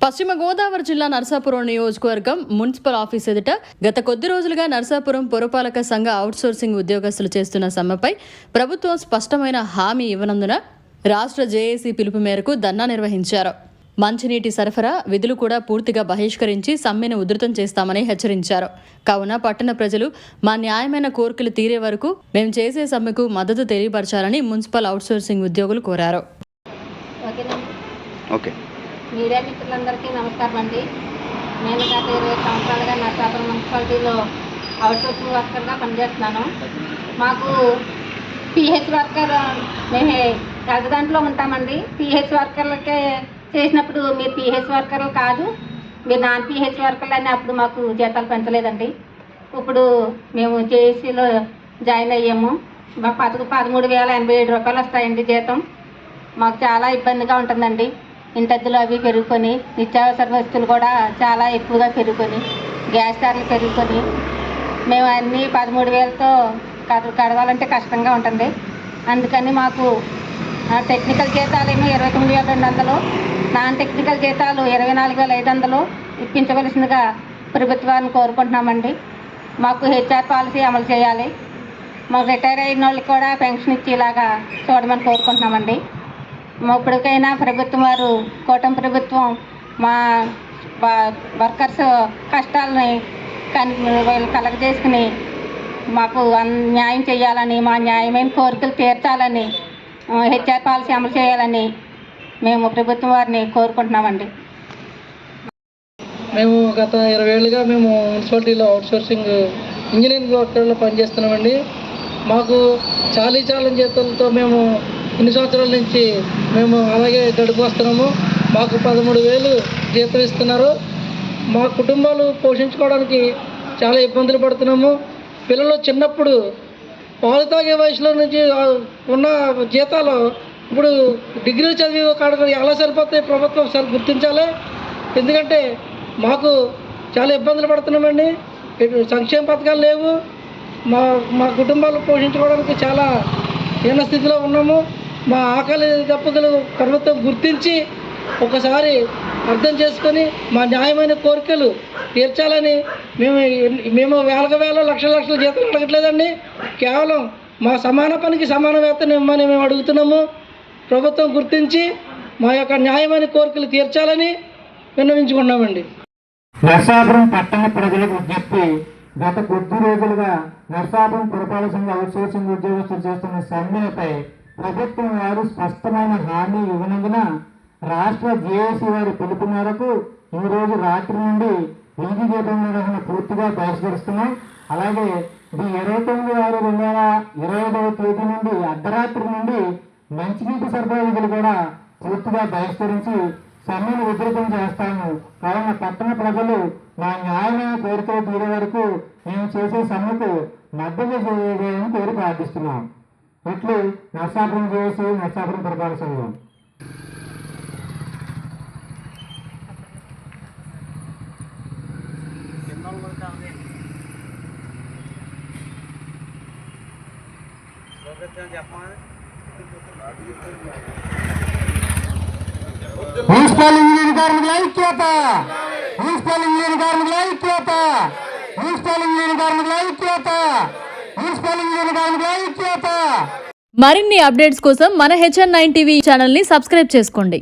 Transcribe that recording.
పశ్చిమ గోదావరి జిల్లా నరసాపురం నియోజకవర్గం మున్సిపల్ ఆఫీస్ ఎదుట గత కొద్ది రోజులుగా నరసాపురం పురపాలక సంఘ అవుట్సోర్సింగ్ ఉద్యోగస్తులు చేస్తున్న సమ్మెపై ప్రభుత్వం స్పష్టమైన హామీ ఇవ్వనందున రాష్ట్ర జేఏసీ పిలుపు మేరకు ధర్నా నిర్వహించారు. మంచినీటి సరఫరా విధులు కూడా పూర్తిగా బహిష్కరించి సమ్మెను ఉధృతం చేస్తామని హెచ్చరించారు. కావున పట్టణ ప్రజలు మా న్యాయమైన కోరికలు తీరే వరకు మేము చేసే సమ్మెకు మద్దతు తెలియపరచాలని మున్సిపల్ అవుట్సోర్సింగ్ ఉద్యోగులు కోరారు. మీడియా మిత్రులందరికీ నమస్కారం అండి. నేను గత 20 సంవత్సరాలుగా నరసాపురం మున్సిపాలిటీలో అవుట్సోర్సింగ్ వర్కర్గా పనిచేస్తున్నాను. మాకు పిహెచ్ వర్కర్ మేము హెల్త్ దాంట్లో ఉంటామండి. పిహెచ్ వర్కర్లకే చేసినప్పుడు మీరు పిహెచ్ వర్కర్లు కాదు, మీరు నాన్ పిహెచ్ వర్కర్లు అని అప్పుడు మాకు జీతాలు పెంచలేదండి. ఇప్పుడు మేము జేఏసీలో జాయిన్ అయ్యాము. మాకు 13,087 రూపాయలు వస్తాయండి జీతం. మాకు చాలా ఇబ్బందిగా ఉంటుందండి. ఇంటద్దులు అవి పెరుగుకొని, నిత్యావసర వస్తువులు కూడా చాలా ఎక్కువగా పెరుగుకొని, గ్యాస్ ధరలు పెరుగుకొని మేము అన్నీ 13,000తో కడవాలంటే కష్టంగా ఉంటుంది. అందుకని మాకు టెక్నికల్ జీతాలు ఏమో 29,200, నాన్ టెక్నికల్ జీతాలు 24,500 ఇప్పించవలసిందిగా ప్రభుత్వాన్ని కోరుకుంటున్నామండి. మాకు హెచ్ఆర్ పాలసీ అమలు చేయాలి. మాకు రిటైర్ అయిన వాళ్ళకి కూడా పెన్షన్ ఇచ్చేలాగా చూడమని కోరుకుంటున్నామండి. ఇప్పటికైనా ప్రభుత్వం వారు, కూటమి ప్రభుత్వం మా వర్కర్స్ కష్టాలని కలగజేసుకుని మాకు న్యాయం చేయాలని, మా న్యాయమైన కోరికలు తీర్చాలని, హెచ్ఆర్ పాలసీ అమలు చేయాలని మేము ప్రభుత్వం వారిని కోరుకుంటున్నామండి. మేము గత 20 ఏళ్ళుగా మేము మున్సిపాలిటీలో అవుట్సోర్సింగ్ ఇంజనీరింగ్ వర్కర్లో పనిచేస్తున్నామండి. మాకు చాలీ జీతాలతో మేము ఇన్ని సంవత్సరాల నుంచి మేము అలాగే గడుపు వస్తున్నాము. మాకు 13,000 జీతం ఇస్తున్నారు. మా కుటుంబాలు పోషించుకోవడానికి చాలా ఇబ్బందులు పడుతున్నాము. పిల్లలు చిన్నప్పుడు పాలు తాగే వయసులో నుంచి ఉన్న జీతాలు ఇప్పుడు డిగ్రీలు చదివి కాడ ఎలా సరిపోతాయి? ప్రభుత్వం ఒకసారి గుర్తించాలి. ఎందుకంటే మాకు చాలా ఇబ్బందులు పడుతున్నామండి. సంక్షేమ పథకాలు లేవు. మా కుటుంబాలు పోషించుకోవడానికి చాలా హీన స్థితిలో ఉన్నాము. మా ఆకలి దప్పుదలు ప్రభుత్వం గుర్తించి ఒకసారి అర్థం చేసుకొని మా న్యాయమైన కోరికలు తీర్చాలని మేము వేల లక్షల జీతాలు అడగట్లేదండి. కేవలం మా సమాన పనికి సమాన వేతనం ఇవ్వమని మేము అడుగుతున్నాము. ప్రభుత్వం గుర్తించి మా యొక్క న్యాయమైన కోరికలు తీర్చాలని విన్నవించుకున్నామండి. నరసాపురం పట్టణ ప్రజలకు విజ్ఞప్తి. గత కొద్ది రోజులుగా నరసాపురం పురపాలక సంఘ అవుట్సోర్సింగ్ ఉద్యోగస్తులు చేస్తున్న సమ్మెపై ప్రభుత్వం వారు స్పష్టమైన హామీ ఇవ్వనందున రాష్ట్ర జేఏసీ వారి పిలుపు మేరకు ఈరోజు రాత్రి నుండి వీధి దీపం నిర్వహణ పూర్తిగా బహిష్కరిస్తున్నాం. అలాగే ఇది 29/6/2021 తేదీ నుండి అర్ధరాత్రి నుండి మంచినీటి సరఫరా విధులు కూడా పూర్తిగా బహిష్కరించి సమ్మెను ఉధృతం చేస్తాము. కావున పట్టణ ప్రజలు మా న్యాయమైన కోరికలు తీరే వరకు మేము చేసే సమ్మెకు మద్దతు చేయడానికి కోరి ప్రార్థిస్తున్నాం. ఇట్లు నరసాపురం జేఏసీ, నరసాపురం పురపాలక సంఘం. మున్సిపల్ ఇంజనీరింగ్ కార్మికుల ఐక్యత, మున్సిపల్ ఇంజనీరింగ్ కార్మికుల ఐక్యత, మున్సిపల్ ఇంజనీరింగ్ కార్మికుల ఐక్యత, మున్సిపల్ ఇంజనీరింగ్ కార్మికుల ఐక్యత. మరిన్ని అప్డేట్స్ కోసం మన HN9 టీవీ ఛానల్ని సబ్స్క్రైబ్ చేసుకోండి.